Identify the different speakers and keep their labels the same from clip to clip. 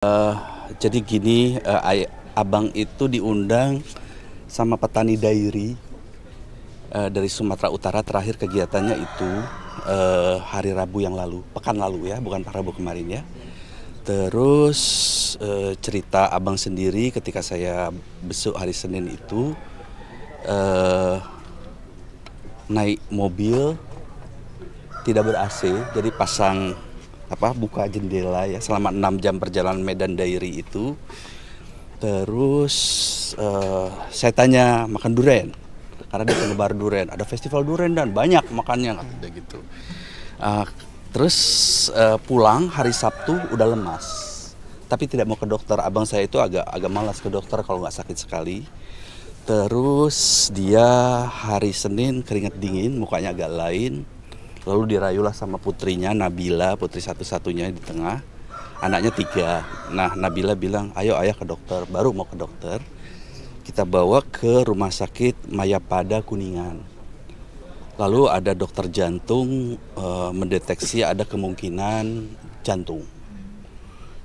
Speaker 1: Eh, jadi gini, abang itu diundang sama petani dairi dari Sumatera Utara. Terakhir kegiatannya itu hari Rabu yang lalu, pekan lalu ya, bukan Rabu kemarin ya. Terus cerita abang sendiri ketika saya besok hari Senin itu naik mobil tidak ber-AC, jadi pasang buka jendela ya selama 6 jam perjalanan Medan Dairi itu. Terus saya tanya makan durian karena dia penggemar durian, ada festival durian dan banyak makannya katanya gitu. Terus pulang hari Sabtu udah lemas, tapi tidak mau ke dokter. Abang saya itu agak malas ke dokter kalau nggak sakit sekali. Terus dia hari Senin keringat dingin, mukanya agak lain. Lalu dirayulah sama putrinya Nabila, putri satu-satunya di tengah. Anaknya 3. Nah, Nabila bilang, ayo ayah ke dokter. Baru mau ke dokter, kita bawa ke rumah sakit Mayapada Kuningan. Lalu ada dokter jantung mendeteksi ada kemungkinan jantung.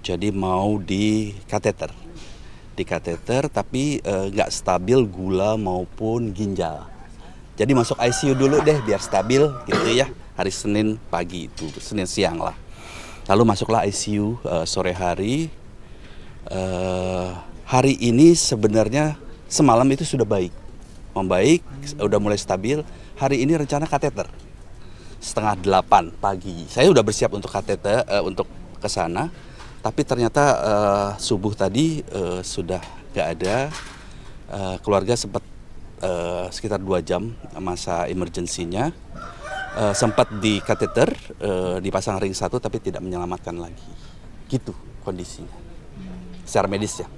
Speaker 1: Jadi mau di kateter. Tapi nggak stabil gula maupun ginjal. Jadi masuk ICU dulu deh biar stabil gitu ya. Hari Senin pagi itu, Senin siang lah. Lalu masuklah ICU sore hari. Hari ini sebenarnya semalam itu sudah membaik, udah mulai stabil. Hari ini rencana kateter 7:30 pagi. Saya udah bersiap untuk kateter, untuk ke sana. Tapi ternyata subuh tadi sudah nggak ada. Keluarga sempat sekitar 2 jam masa emergensinya. Sempat di kateter, dipasang ring 1 tapi tidak menyelamatkan lagi. Gitu kondisinya. Secara medis ya.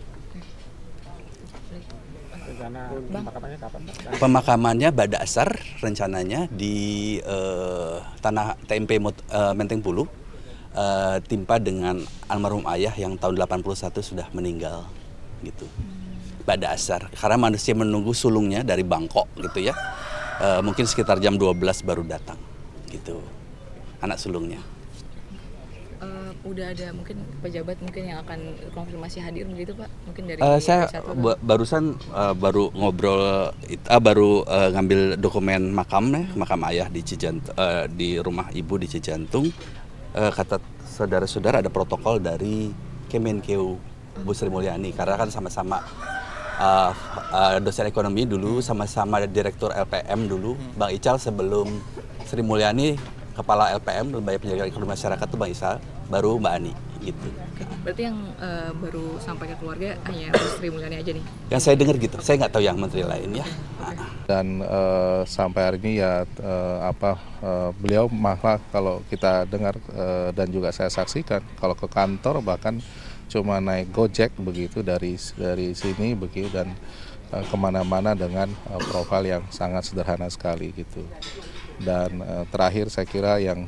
Speaker 2: Rencana pemakamannya kapan, Pak?
Speaker 1: Pemakamannya pada asar rencananya di tanah TMP Menteng Pulu, timpa dengan almarhum ayah yang tahun 81 sudah meninggal gitu. Pada asar, karena manusia menunggu sulungnya dari Bangkok gitu ya. Mungkin sekitar jam 12 baru datang gitu anak sulungnya.
Speaker 3: Udah ada mungkin pejabat mungkin yang akan konfirmasi hadir begitu Pak, mungkin dari
Speaker 1: Saya barusan baru ngobrol baru ngambil dokumen makam ayah di di rumah ibu di Cijantung. Kata saudara-saudara ada protokol dari Kemenkeu Bu Sri Mulyani karena kan sama-sama dosen ekonomi dulu, sama-sama direktur LPM dulu. Bang Ical sebelum Sri Mulyani kepala LPM, Lembaga Penjagaan Ekonomi Masyarakat itu Bang Ical, baru Mbak Ani gitu.
Speaker 3: Berarti yang baru sampai ke keluarga hanya Bu Sri Mulyani aja nih? Yang
Speaker 1: saya dengar gitu, saya nggak tahu yang menteri lain ya.
Speaker 4: Dan sampai hari ini ya beliau malah kalau kita dengar dan juga saya saksikan kalau ke kantor bahkan cuma naik Gojek begitu dari sini begitu dan kemana-mana dengan profil yang sangat sederhana sekali gitu. Dan terakhir saya kira yang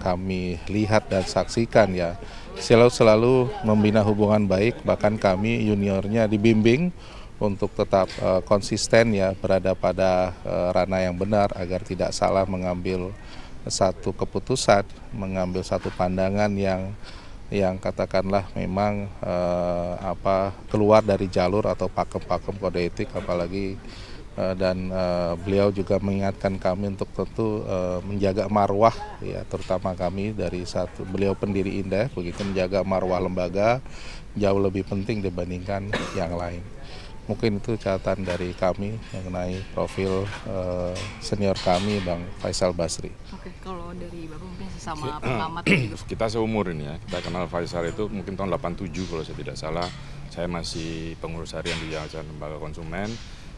Speaker 4: kami lihat dan saksikan ya selalu membina hubungan baik, bahkan kami juniornya dibimbing untuk tetap konsisten ya berada pada ranah yang benar agar tidak salah mengambil satu keputusan, mengambil satu pandangan yang katakanlah memang keluar dari jalur atau pakem-pakem kode etik apalagi. Dan beliau juga mengingatkan kami untuk tentu menjaga marwah ya terutama kami dari beliau pendiri Indef begitu, menjaga marwah lembaga jauh lebih penting dibandingkan yang lain. Mungkin itu catatan dari kami mengenai profil senior kami Bang Faisal Basri.
Speaker 3: Oke, kalau dari Bapak mungkin sesama pengamat juga.
Speaker 2: Kita seumur ini ya, kita kenal Faisal itu mungkin tahun 87 kalau saya tidak salah. Saya masih pengurus harian di Yayasan Lembaga Konsumen.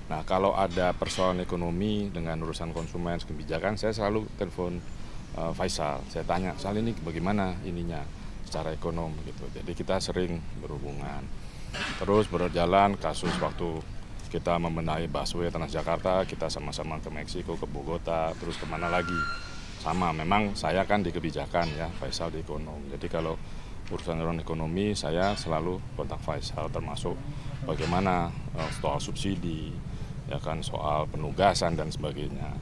Speaker 2: Nah, kalau ada persoalan ekonomi dengan urusan konsumen, kebijakan, saya selalu telepon Faisal. Saya tanya, soal ini bagaimana ininya secara ekonomi gitu. Jadi kita sering berhubungan. Terus berjalan kasus waktu kita membenahi busway Transjakarta, kita sama-sama ke Meksiko, ke Bogota, terus kemana lagi. Sama, memang saya kan di kebijakan ya, Faisal di ekonomi. Jadi kalau urusan ekonomi saya selalu kontak Faisal, termasuk bagaimana soal subsidi, ya kan soal penugasan dan sebagainya.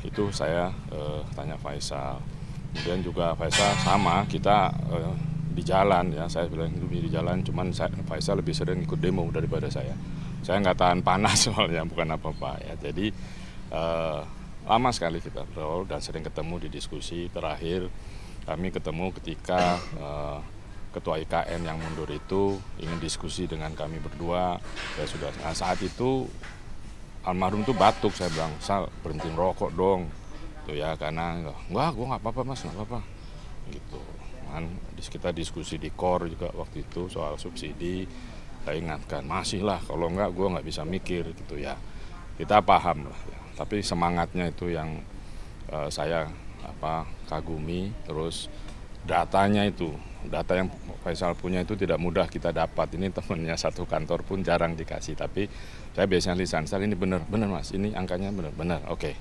Speaker 2: Itu saya tanya Faisal. Kemudian juga Faisal sama kita di jalan ya, saya bilang lebih di jalan, cuman Faisal lebih sering ikut demo daripada saya nggak tahan panas soalnya, bukan apa-apa ya. Jadi lama sekali kita bergaul dan sering ketemu di diskusi. Terakhir kami ketemu ketika Ketua IKN yang mundur itu ingin diskusi dengan kami berdua. Ya sudah, nah, saat itu almarhum tuh batuk, saya bilang, Sal, berhenti rokok dong, tuh ya, karena enggak, gue nggak apa-apa mas, nggak apa-apa, gitu. Kan kita diskusi di KOR juga waktu itu soal subsidi. Saya ingatkan, masih lah, kalau enggak gue nggak bisa mikir gitu ya. Kita paham lah ya. Tapi semangatnya itu yang saya kagumi. Terus datanya itu, data yang Faisal punya itu tidak mudah kita dapat. Ini temennya satu kantor pun jarang dikasih. Tapi saya biasanya lisan, ini benar mas, ini angkanya benar, oke.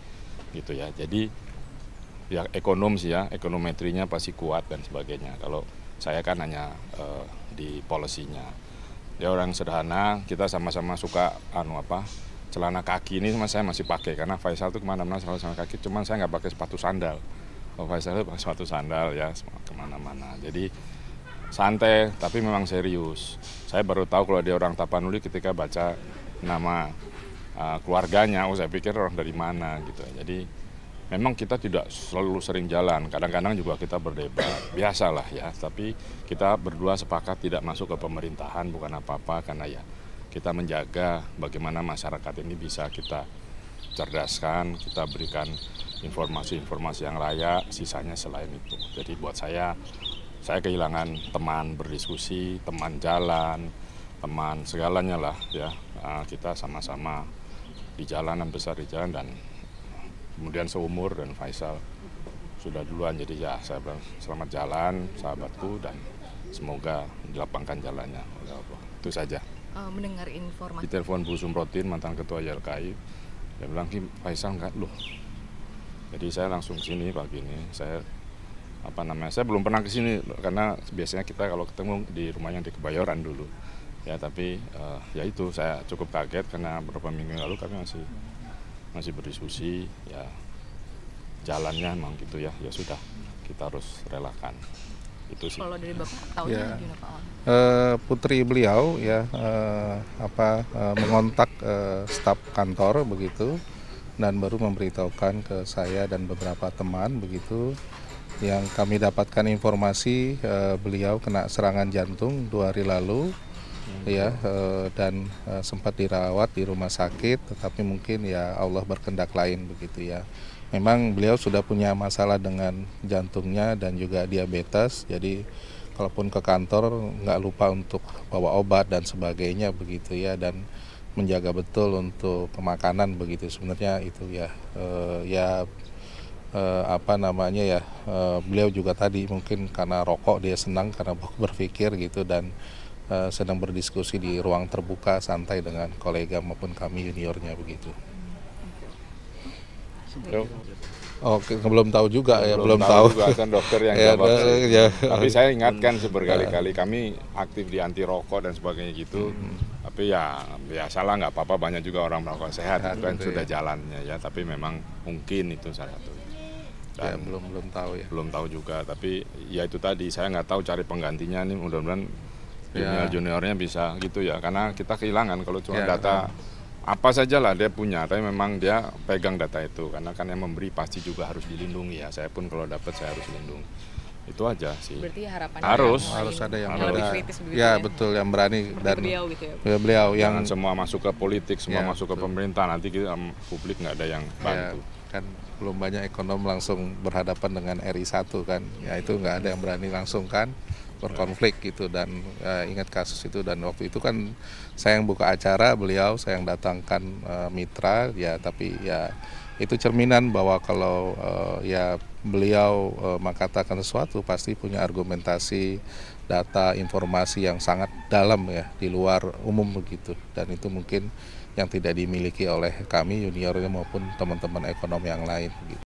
Speaker 2: Gitu ya. Jadi ya ekonom sih ya, ekonometrinya pasti kuat dan sebagainya. Kalau saya kan hanya di polisinya. Dia orang sederhana, kita sama-sama suka celana kaki ini saya masih pakai karena Faisal tuh kemana-mana selalu celana kaki, cuman saya nggak pakai sepatu sandal. Kalau Faisal itu pakai sepatu sandal ya kemana-mana. Jadi santai tapi memang serius. Saya baru tahu kalau dia orang Tapanuli ketika baca nama keluarganya. Saya pikir orang dari mana gitu. Jadi memang kita tidak selalu sering jalan, kadang-kadang juga kita berdebat, biasalah ya. Tapi kita berdua sepakat tidak masuk ke pemerintahan, bukan apa-apa, karena ya kita menjaga bagaimana masyarakat ini bisa kita cerdaskan, kita berikan informasi-informasi yang layak, sisanya selain itu. Jadi buat saya kehilangan teman berdiskusi, teman jalan, teman segalanya lah ya. Kita sama-sama di jalanan, besar di jalan, dan kemudian seumur, dan Faisal sudah duluan. Jadi ya saya bilang selamat jalan sahabatku, dan semoga dilapangkan jalannya oleh Allah. Itu saja.
Speaker 3: Mendengar informasi.
Speaker 2: Di telepon Bu Sumrotin, mantan ketua YLKI, dia bilang, Faisal enggak loh. Jadi saya langsung kesini pagi ini. Saya saya belum pernah kesini karena biasanya kita kalau ketemu di rumahnya di Kebayoran dulu. Ya tapi ya itu saya cukup kaget karena beberapa minggu lalu kami masih berdiskusi, ya jalannya memang gitu ya sudah, kita harus relakan. Itu sih.
Speaker 3: Kalau dari Bapak tahu
Speaker 4: Ya.
Speaker 3: gimana Pak?
Speaker 4: Putri beliau ya mengontak staf kantor begitu, dan baru memberitahukan ke saya dan beberapa teman begitu. Yang kami dapatkan informasi beliau kena serangan jantung 2 hari lalu. Ya, dan sempat dirawat di rumah sakit, tetapi mungkin ya Allah berkehendak lain begitu ya. Memang beliau sudah punya masalah dengan jantungnya dan juga diabetes, jadi kalaupun ke kantor nggak lupa untuk bawa obat dan sebagainya begitu ya, dan menjaga betul untuk makanan begitu. Sebenarnya itu ya beliau juga tadi mungkin karena rokok dia senang, karena berpikir gitu, dan sedang berdiskusi di ruang terbuka santai dengan kolega maupun kami juniornya begitu. Oke, belum tahu juga ya, belum tahu
Speaker 2: juga kan dokter yang
Speaker 4: ya,
Speaker 2: jawab. Tapi saya ingatkan berkali-kali, kami aktif di anti rokok dan sebagainya gitu. Tapi ya biasalah, nggak apa-apa, banyak juga orang merokok sehat itu kan sudah jalannya ya. Tapi memang mungkin itu salah satu.
Speaker 4: Ya, belum tahu ya.
Speaker 2: Belum tahu juga, tapi ya itu tadi, saya nggak tahu cari penggantinya nih, mudah-mudahan junior-juniornya bisa gitu ya, karena kita kehilangan kalau cuma data apa saja lah dia punya, tapi memang dia pegang data itu, karena kan yang memberi pasti juga harus dilindungi ya. Saya pun kalau dapat saya harus lindungi. Itu aja sih.
Speaker 3: Berarti harapannya
Speaker 4: harus ada yang
Speaker 3: lebih
Speaker 4: berani.
Speaker 3: kritis begitu
Speaker 4: Ya betul, yang berani, dan
Speaker 3: beliau gitu ya.
Speaker 4: Beliau yang
Speaker 2: Jangan semua masuk ke politik, semua
Speaker 4: Ya,
Speaker 2: masuk ke pemerintah, nanti kita publik nggak ada yang bantu.
Speaker 4: kan belum banyak ekonom langsung berhadapan dengan RI1 kan. Ya itu nggak ada yang berani langsung kan berkonflik gitu, dan ingat kasus itu, dan waktu itu kan saya yang buka acara, beliau saya yang datangkan mitra ya. Tapi ya itu cerminan bahwa kalau ya beliau mengatakan sesuatu pasti punya argumentasi, data, informasi yang sangat dalam ya, di luar umum begitu, dan itu mungkin yang tidak dimiliki oleh kami juniornya maupun teman-teman ekonom yang lain gitu.